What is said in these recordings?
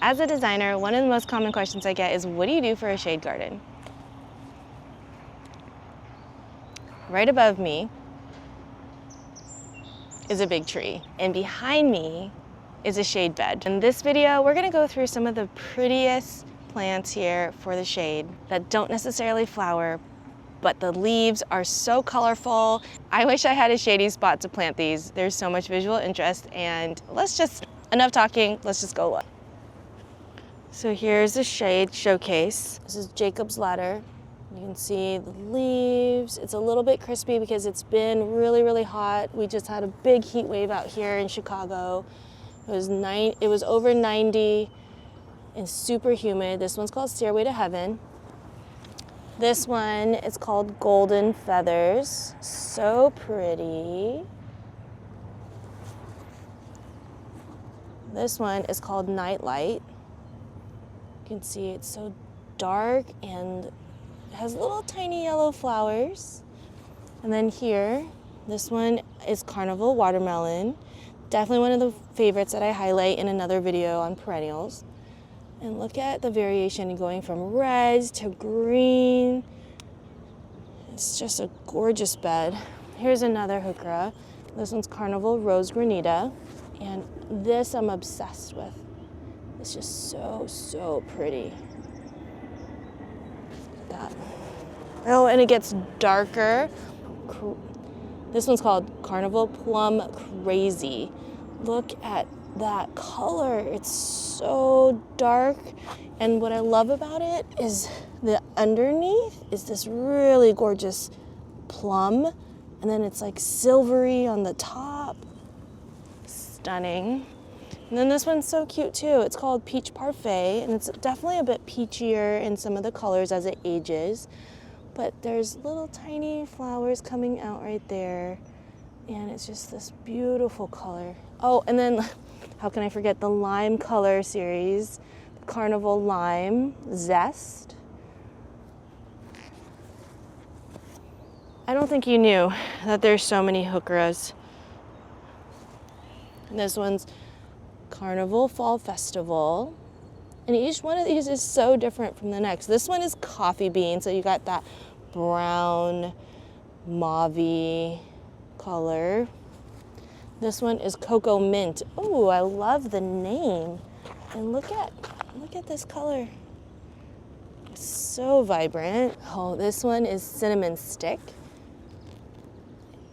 As a designer, one of the most common questions I get is, what do you do for a shade garden? Right above me is a big tree, and behind me is a shade bed. In this video, we're gonna go through some of the prettiest plants here for the shade that don't necessarily flower, but the leaves are so colorful. I wish I had a shady spot to plant these. There's so much visual interest, and enough talking, let's just go look. So here's the shade showcase. This is Jacob's ladder. You can see the leaves. It's a little bit crispy because it's been really, really hot. We just had a big heat wave out here in Chicago. It was over 90 and super humid. This one's called Stairway to Heaven. This one is called Golden Feathers. So pretty. This one is called Nightlight. You can see it's so dark and it has little tiny yellow flowers. And then here, this one is Carnival Watermelon. Definitely one of the favorites that I highlight in another video on perennials. And look at the variation going from reds to green. It's just a gorgeous bed. Here's another heuchera. This one's Carnival Rose Granita. And this I'm obsessed with. It's just so, so pretty. Look at that. Oh, and it gets darker. This one's called Carnival Plum Crazy. Look at that color. It's so dark. And what I love about it is the underneath is this really gorgeous plum. And then it's like silvery on the top. Stunning. And then this one's so cute too. It's called Peach Parfait, and it's definitely a bit peachier in some of the colors as it ages. But there's little tiny flowers coming out right there. And it's just this beautiful color. Oh, and then how can I forget the lime color series? Carnival Lime Zest. I don't think you knew that there's so many heucheras. This one's Carnival Fall Festival. And each one of these is so different from the next. This one is coffee bean, so you got that brown, mauve-y color. This one is Cocoa Mint. Oh, I love the name. And look at this color. It's so vibrant. Oh, this one is Cinnamon Stick.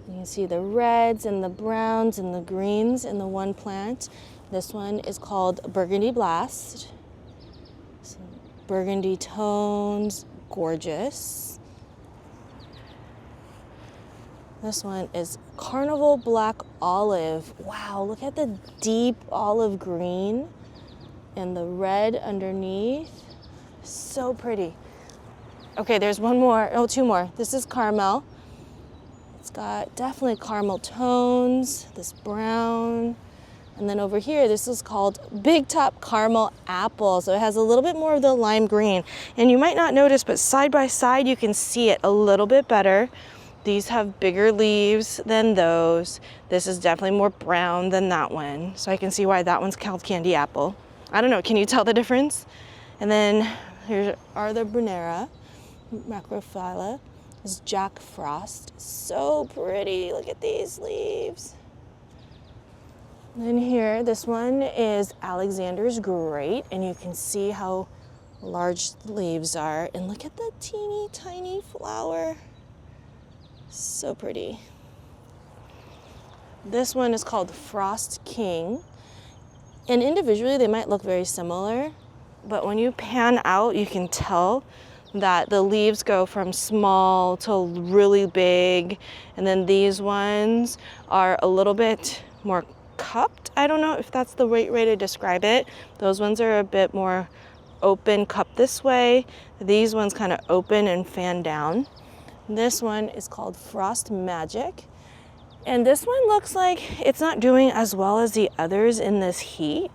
You can see the reds and the browns and the greens in the one plant. This one is called Burgundy Blast. Some burgundy tones, gorgeous. This one is Carnival Black Olive. Wow, look at the deep olive green and the red underneath. So pretty. Okay, there's two more. This is Caramel. It's got definitely caramel tones, this brown. And then over here, this is called Big Top Caramel Apple. So it has a little bit more of the lime green. And you might not notice, but side by side, you can see it a little bit better. These have bigger leaves than those. This is definitely more brown than that one. So I can see why that one's called Candy Apple. I don't know, can you tell the difference? And then here are the Brunera, Macrophylla. This is Jack Frost. So pretty, look at these leaves. And then here, this one is Alexander's Great, and you can see how large the leaves are. And look at the teeny tiny flower. So pretty. This one is called Frost King. And individually, they might look very similar, but when you pan out, you can tell that the leaves go from small to really big. And then these ones are a little bit more cupped. I don't know if that's the right way to describe it. Those ones are a bit more open, cupped this way. These ones kind of open and fan down. This one is called Frost Magic. And this one looks like it's not doing as well as the others in this heat,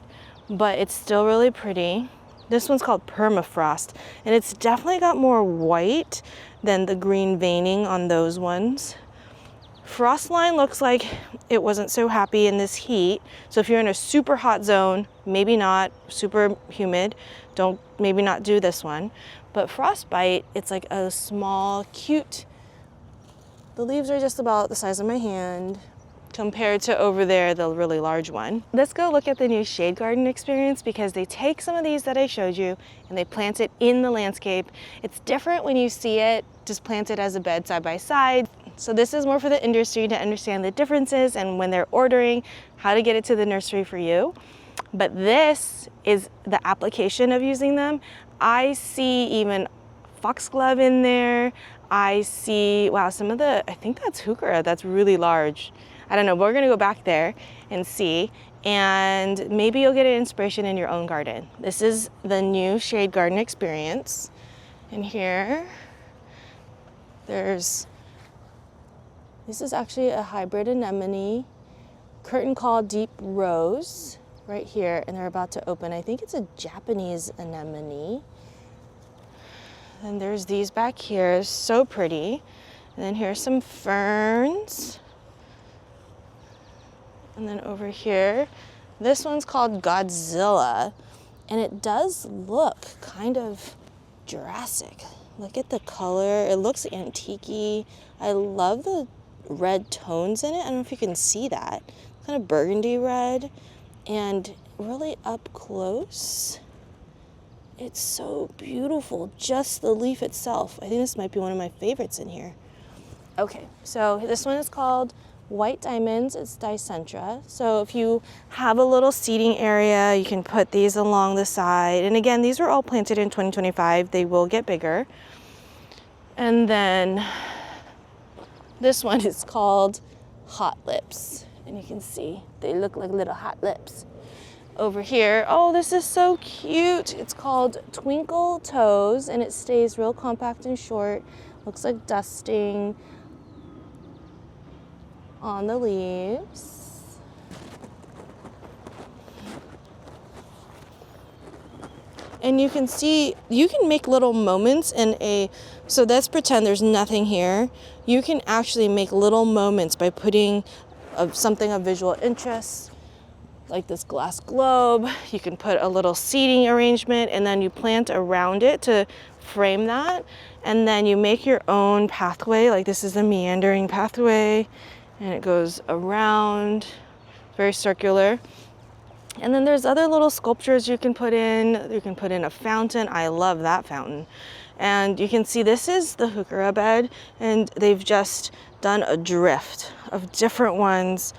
but it's still really pretty. This one's called Permafrost, and it's definitely got more white than the green veining on those ones. Frost line looks like it wasn't so happy in this heat. So if you're in a super hot zone, maybe not, super humid, maybe not do this one. But frostbite, it's like a small, cute, the leaves are just about the size of my hand compared to over there, the really large one. Let's go look at the new shade garden experience, because they take some of these that I showed you and they plant it in the landscape. It's different when you see it just planted as a bed side by side. So this is more for the industry to understand the differences and when they're ordering, how to get it to the nursery for you. But this is the application of using them. I see even foxglove in there. I see, wow, some of the, I think that's heuchera, that's really large. I don't know, but we're gonna go back there and see, and maybe you'll get an inspiration in your own garden. This is the new shade garden experience. And here, this is actually a hybrid anemone, curtain call deep rose right here, and they're about to open. I think it's a Japanese anemone. And there's these back here, so pretty. And then here's some ferns. And then over here, this one's called Godzilla, and it does look kind of Jurassic. Look at the color, it looks antique-y. I love the red tones in it. I don't know if you can see that. Kind of burgundy red, and really up close. It's so beautiful, just the leaf itself. I think this might be one of my favorites in here. Okay, so this one is called White Diamonds. It's Dicentra. So if you have a little seating area, you can put these along the side. And again, these were all planted in 2025. They will get bigger. And then this one is called Hot Lips. And you can see they look like little hot lips. Over here, oh, this is so cute. It's called Twinkle Toes, and it stays real compact and short. Looks like dusting on the leaves. And you can see, you can make little moments in so let's pretend there's nothing here. You can actually make little moments by putting something of visual interest, like this glass globe. You can put a little seating arrangement, and then you plant around it to frame that. And then you make your own pathway, like this is a meandering pathway, and it goes around, very circular. And then there's other little sculptures you can put in. You can put in a fountain. I love that fountain. And you can see this is the heuchera bed, and they've just done a drift of different ones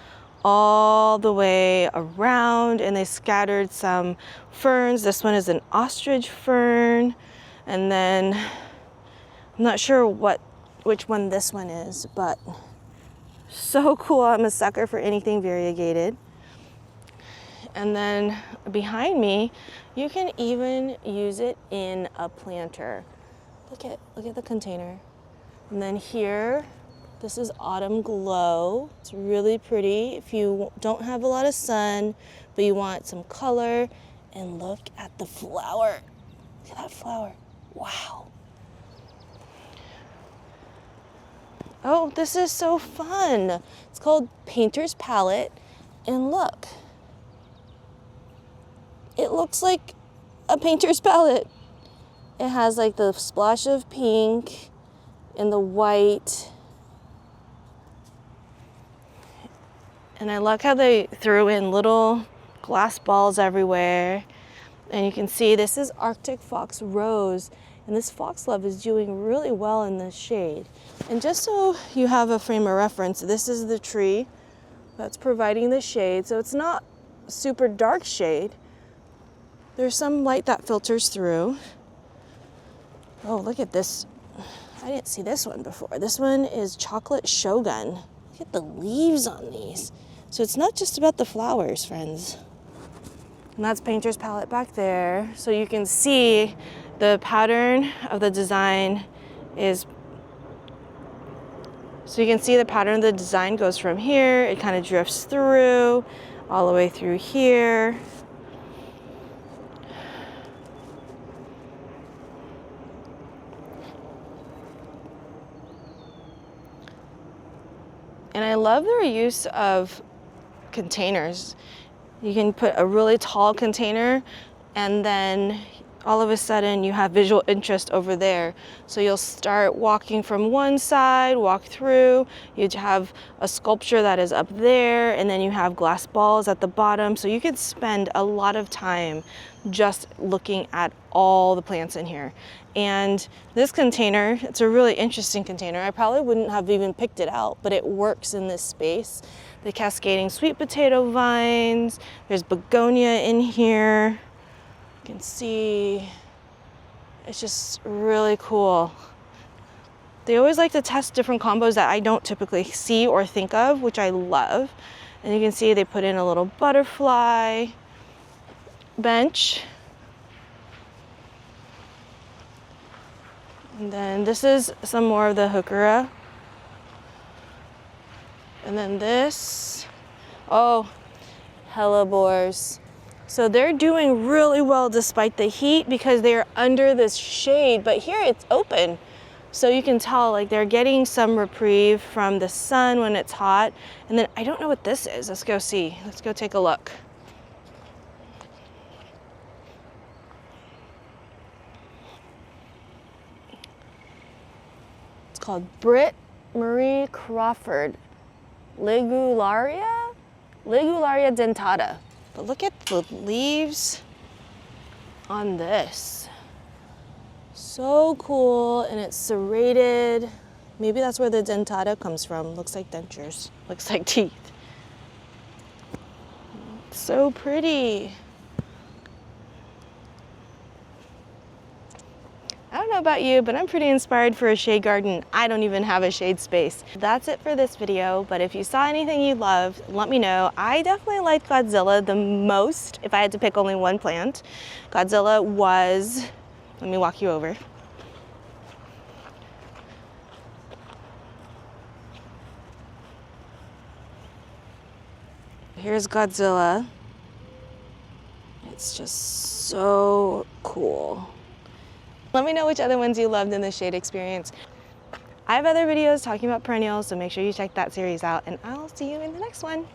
all the way around, and they scattered some ferns. This one is an ostrich fern, and then I'm not sure which one this one is, but so cool. I'm a sucker for anything variegated. And then behind me, you can even use it in a planter. Look at the container. And then here, this is Autumn Glow. It's really pretty if you don't have a lot of sun, but you want some color. And look at the flower. Look at that flower. Wow. Oh, this is so fun. It's called Painter's Palette. And look, it looks like a painter's palette. It has like the splash of pink and the white. And I like how they threw in little glass balls everywhere. And you can see this is Arctic Fox Rose. And this foxglove is doing really well in the shade. And just so you have a frame of reference, this is the tree that's providing the shade. So it's not super dark shade. There's some light that filters through. Oh, look at this. I didn't see this one before. This one is Chocolate Shogun. Look at the leaves on these. So it's not just about the flowers, friends. And that's Painter's Palette back there. So you can see the pattern of the design is, so you can see the pattern of the design goes from here, it kind of drifts through, all the way through here. And love their use of containers. You can put a really tall container and then all of a sudden you have visual interest over there. So you'll start walking from one side, walk through, you'd have a sculpture that is up there, and then you have glass balls at the bottom. So you could spend a lot of time just looking at all the plants in here. And this container, it's a really interesting container. I probably wouldn't have even picked it out, but it works in this space. The cascading sweet potato vines, there's begonia in here. You can see it's just really cool. They always like to test different combos that I don't typically see or think of, which I love. And you can see they put in a little butterfly bench. And then this is some more of the heuchera. And then this, oh, hellebores. So they're doing really well despite the heat because they're under this shade, but here it's open. So you can tell like they're getting some reprieve from the sun when it's hot. And then I don't know what this is. Let's go see. Let's go take a look. It's called Britt Marie Crawford. Ligularia dentata. But look at the leaves on this. So cool, and it's serrated. Maybe that's where the dentata comes from. Looks like dentures, looks like teeth. So pretty. I don't know about you, but I'm pretty inspired for a shade garden. I don't even have a shade space. That's it for this video, but if you saw anything you loved, let me know. I definitely liked Godzilla the most if I had to pick only one plant. Godzilla was, let me walk you over. Here's Godzilla. It's just so cool. Let me know which other ones you loved in the shade experience. I have other videos talking about perennials, so make sure you check that series out, and I'll see you in the next one.